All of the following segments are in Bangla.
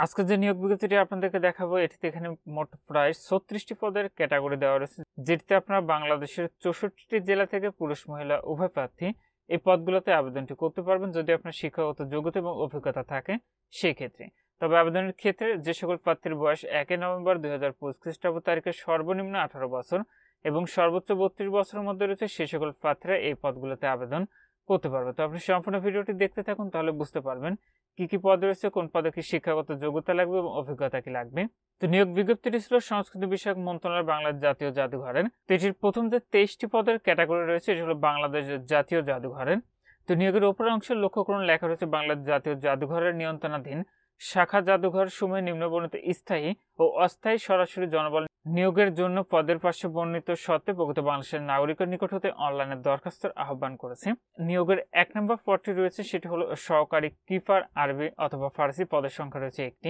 আজকে যে নিয়োগ বিজ্ঞপ্তিটি আপনাদেরকে দেখাবো এটিতে এখানে মোট প্রায় 36টি পদের ক্যাটাগরি দেওয়া রয়েছে, যেটিতে আপনারা বাংলাদেশের 64টি জেলা থেকে পুরুষ মহিলা উভয় প্রার্থী এই পদগুলোতে আবেদনটি করতে পারবেন যদি আপনার শিক্ষাগত যোগ্যতা এবং অভিজ্ঞতা থাকে সেই ক্ষেত্রে। তবে আবেদনের ক্ষেত্রে যে সকল প্রার্থীর বয়স 1 নভেম্বর 2025 খ্রিস্টাব্দ তারিখে সর্বনিম্ন 18 বছর এবং সর্বোচ্চ 32 বছরের মধ্যে রয়েছে সে সকল প্রার্থীরা এই পদগুলোতে আবেদন করতে পারবে। তো আপনি সম্পূর্ণ ভিডিওটি দেখতে থাকুন, তাহলে বুঝতে পারবেন কি কি পদ রয়েছে, কোন পদে কি শিক্ষাগত যোগ্যতা লাগবে এবং অভিজ্ঞতা কি লাগবে। তো নিয়োগ বিজ্ঞপ্তিটি ছিল সংস্কৃতি বিষয়ক মন্ত্রণালয় বাংলাদেশ জাতীয় জাদুঘরের। তো এটির প্রথম যে 23টি পদের ক্যাটাগরি রয়েছে এটি হলো বাংলাদেশ জাতীয় জাদুঘরের। তো নিয়োগের উপরের অংশে লক্ষ্য করুন লেখা রয়েছে বাংলাদেশ জাতীয় জাদুঘরের নিয়ন্ত্রণাধীন শাখা জাদুঘর সমূহ নিম্নবর্ণিত স্থায়ী ও অস্থায়ী সরাসরি জনবল নিয়োগের জন্য পদের পাশে বর্ণিত সত্ত্বে প্রকৃত বাংলাদেশের নাগরিকের নিকট হতে অনলাইনে দরখাস্তের আহ্বান করেছে। নিয়োগের 1 নম্বর পদটি রয়েছে সেটি হলো সহকারী কিপার আরবি অথবা ফার্সি, পদের সংখ্যা রয়েছে একটি।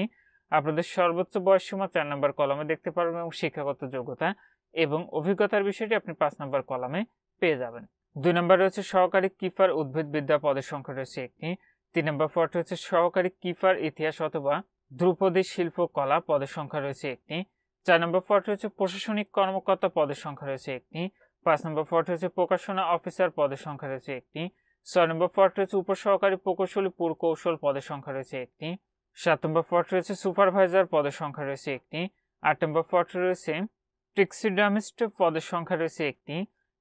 আপনাদের সর্বোচ্চ বয়স সীমা 4 নম্বর কলামে দেখতে পারবেন এবং শিক্ষাগত যোগ্যতা এবং অভিজ্ঞতার বিষয়টি আপনি 5 নম্বর কলামে পেয়ে যাবেন। 2 নম্বর রয়েছে সহকারী কিপার উদ্ভিদবিদ্যা, পদের সংখ্যা রয়েছে একটি। 3 নম্বর পদটি হচ্ছে সহকারী কিপার ইতিহাস অথবা ধ্রুপদী শিল্পকলা, পদের সংখ্যা রয়েছে একটি। 4 নম্বর পদটি হচ্ছে প্রশাসনিক কর্মকর্তা, পদের সংখ্যা রয়েছে একটি। 5 নম্বর পদটি হচ্ছে প্রকাশনা অফিসার, পদের সংখ্যা রয়েছে একটি। 6 নম্বর পদটি হচ্ছে উপসহকারী প্রকৌশলী পুরকৌশল, পদের সংখ্যা রয়েছে একটি। 7 নম্বর পদটি রয়েছে সুপারভাইজার, পদের সংখ্যা রয়েছে একটি। 8 নম্বর পদটি রয়েছে টেক্সিডামিস্ট, পদের সংখ্যা রয়েছে একটি।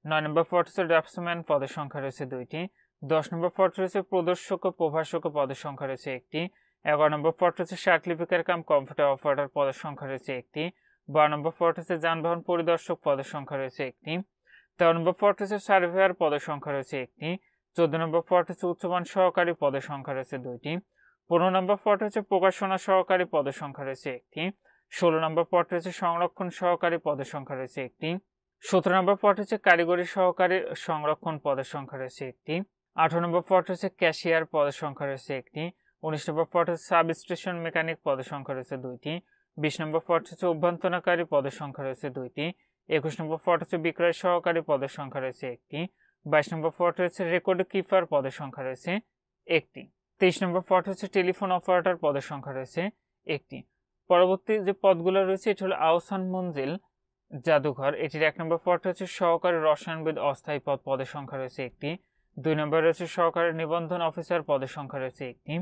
9 নম্বর পদটি হচ্ছে ড্রাফটসম্যান, পদের সংখ্যা রয়েছে 2টি। 10 নম্বর পদটি রয়েছে প্রদর্শক ও প্রভাষক, পদের সংখ্যা রয়েছে একটি। 11 নম্বর পদটি হচ্ছে সার্টিফিকেট কাম কম্পিউটার অপারেটর, পদের সংখ্যা রয়েছে একটি। 12 নম্বর পদটি হচ্ছে যানবাহন পরিদর্শক, পদের সংখ্যা রয়েছে একটি। 13 নম্বর পদটি হচ্ছে সার্ভেয়ার, পদের সংখ্যা রয়েছে একটি। 14 নম্বর পদটি হচ্ছে উচ্চমান সহকারী, পদের সংখ্যা রয়েছে 2টি। 15 নম্বর পদটি হচ্ছে প্রকাশনা সহকারী, পদের সংখ্যা রয়েছে একটি। 16 নম্বর পদটি হচ্ছে সংরক্ষণ সহকারী, পদের সংখ্যা রয়েছে একটি। 17 নম্বর পদটি হচ্ছে কারিগরি সহকারী সংরক্ষণ, পদের সংখ্যা রয়েছে একটি। 18 নম্বর পদটি হচ্ছে ক্যাশিয়ার, পদের সংখ্যা রয়েছে একটি। 19 নম্বর পদটি হচ্ছে সাব স্টেশন মেকানিক, পদের সংখ্যা রয়েছে 2টি। 20 নম্বর পদটি হচ্ছে অভ্যন্তরণকারী, পদের সংখ্যা রয়েছে 2টি। 21 নম্বর পদটি হচ্ছে বিক্রয় সহকারী, পদের সংখ্যা রয়েছে একটি। 22 নম্বর পদটি হচ্ছে রেকর্ড কিপার, পদের সংখ্যা রয়েছে একটি। 23 নম্বর পদটি হচ্ছে টেলিফোন অপারেটর, পদের সংখ্যা রয়েছে একটি। পরবর্তী যে পদগুলো রয়েছে এটি হলো আহসান মঞ্জিল জাদুঘর, এটির 1 নম্বর পদটি হচ্ছে সহকারী রসায়নবিদ অস্থায়ী পদ, পদের সংখ্যা রয়েছে একটি। 2 নম্বর রয়েছে সহকারী নিবন্ধন অফিসার, পদের সংখ্যা রয়েছে একটি।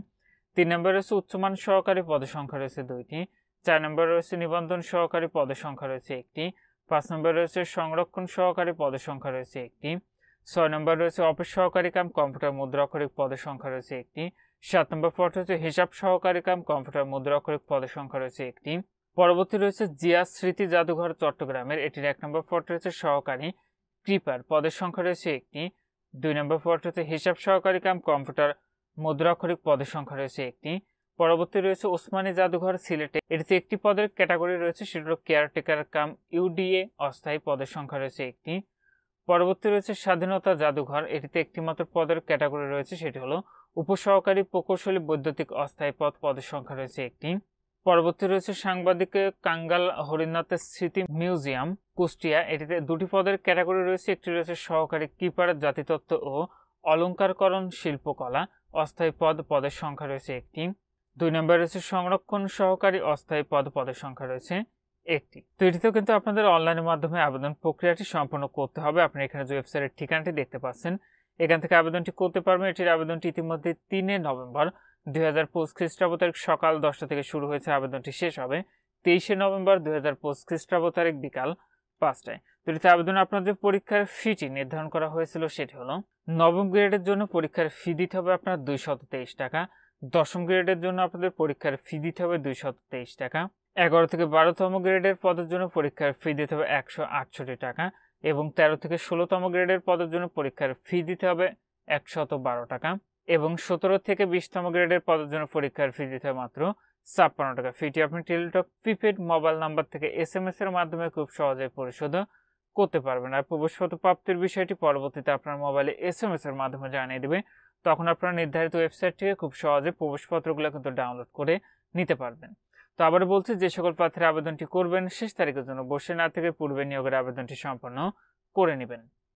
3 নম্বর রয়েছে উচ্চমান সহকারী, পদের সংখ্যা রয়েছে 2টি। 4 নম্বর রয়েছে নিবন্ধন সহকারী, পদের সংখ্যা রয়েছে একটি। 5 নম্বর রয়েছে সংরক্ষণ সহকারী, পদের সংখ্যা রয়েছে একটি। 6 নম্বর রয়েছে অফিস সহকারী কাম কম্পিউটার মুদ্রাক্ষরিক, পদের সংখ্যা রয়েছে একটি। 7 নম্বর পদটি হচ্ছে হিসাব সহকারী কাম কম্পিউটার মুদ্রাক্ষরিক, পদের সংখ্যা রয়েছে একটি। পরবর্তী রয়েছে জিয়া স্মৃতি জাদুঘর চট্টগ্রামের, এটির 1 নম্বর পদটি রয়েছে সহকারী কিপার, পদের সংখ্যা রয়েছে একটি। 2 নম্বর পদটি হচ্ছে হিসাব সহকারী কাম কম্পিউটার মুদ্রাক্ষরিক, পদের সংখ্যা রয়েছে একটি। পরবর্তী রয়েছে ওসমানী জাদুঘর সিলেটে, এটিতে একটি পদের ক্যাটাগরি রয়েছে সেটা হলো কেয়ারটেকার কাম ইউডিএ অস্থায়ী, পদের সংখ্যা রয়েছে একটি। পরবর্তী রয়েছে স্বাধীনতা জাদুঘর, এটিতে একটি মাত্র পদের ক্যাটাগরি রয়েছে সেটি হলো উপসহকারী প্রকৌশলী বৈদ্যুতিক অস্থায়ী পদ, পদের সংখ্যা রয়েছে একটি। পরবর্তী রয়েছে সাংবাদিক কাঙ্গাল হরিনাথের স্মৃতি মিউজিয়াম কুষ্টিয়া, এটিতে 2টি পদের ক্যাটাগরি রয়েছে, একটি রয়েছে সহকারী কিপার জাতিতত্ত্ব ও অলঙ্কারকরণ শিল্পকলা অস্থায়ী পদ, পদের সংখ্যা রয়েছে একটি। 2 নম্বর রয়েছে সংরক্ষণ সহকারী অস্থায়ী পদ, পদের সংখ্যা রয়েছে একটি। তো এটিতেও কিন্তু আপনাদের অনলাইনের মাধ্যমে আবেদন প্রক্রিয়াটি সম্পন্ন করতে হবে। আপনি এখানে যে ওয়েবসাইটের ঠিকানাটি দেখতে পাচ্ছেন এখান থেকে আবেদনটি করতে পারবেন। এটির আবেদনটি ইতিমধ্যে 3 নভেম্বর 2025 খ্রিস্টাব্দ তারিখ সকাল 10টা থেকে শুরু হয়েছে, আবেদনটি শেষ হবে 23 নভেম্বর 2025 খ্রিস্টাব্দ তারিখ বিকাল 5টায়। তো এটিতে আবেদনে আপনাদের পরীক্ষার ফিটি নির্ধারণ করা হয়েছিল সেটি হলো নবম গ্রেডের জন্য পরীক্ষার ফি দিতে হবে আপনার 223 টাকা। দশম গ্রেডের জন্য আপনাদের পরীক্ষার ফি দিতে হবে 223 টাকা। 11 থেকে 12তম গ্রেডের পদের জন্য পরীক্ষার ফি দিতে হবে 168 টাকা এবং 13 থেকে 16তম গ্রেডের পদের জন্য পরীক্ষার ফি দিতে হবে 112 টাকা এবং 17 থেকে 20তম গ্রেডের পদের জন্য পরীক্ষার ফি দিতে হবে মাত্র 56 টাকা। ফিটি আপনি টেলিটক প্রিপেড মোবাইল নাম্বার থেকে SMS এর মাধ্যমে খুব সহজেই পরিশোধ করতে পারবেন। আর প্রবেশপত্র প্রাপ্তির বিষয়টি পরবর্তীতে আপনার মোবাইলে SMS এর মাধ্যমে জানিয়ে দেবে, তখন আপনারা নির্ধারিত ওয়েবসাইট থেকে খুব সহজে প্রবেশপত্রগুলো কিন্তু ডাউনলোড করে নিতে পারবেন। তো আবার বলছি, যে সকল প্রার্থীরা আবেদনটি করবেন শেষ তারিখের জন্য বসে না থেকে পূর্বে নিয়োগের আবেদনটি সম্পন্ন করে নেবেন।